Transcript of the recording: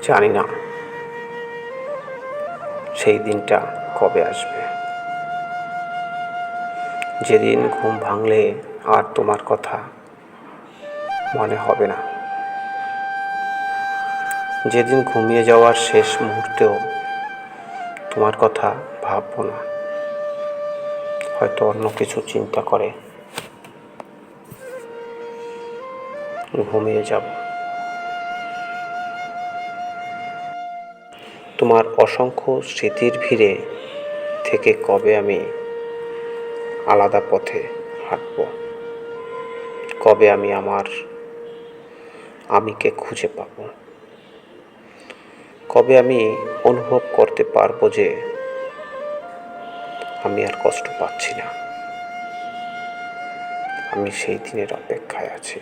জানি না সেই দিনটা কবে আসবে, যেদিন ঘুম ভাঙলে আর তোমার কথা মনে হবে না, যেদিন ঘুমিয়ে যাওয়ার শেষ মুহূর্তেও তোমার কথা ভাববো না, হয়তো অন্য কিছু চিন্তা করে ঘুমিয়ে যাব। তোমার অসংখ্য স্মৃতির ভিড়ে থেকে কবে আমি আলাদা পথে হাঁটব, কবে আমি আমার আমিকে খুঁজে পাব, কবে আমি অনুভব করতে পারবো যে আমি আর কষ্ট পাচ্ছি না। আমি সেই দিনের অপেক্ষায় আছি।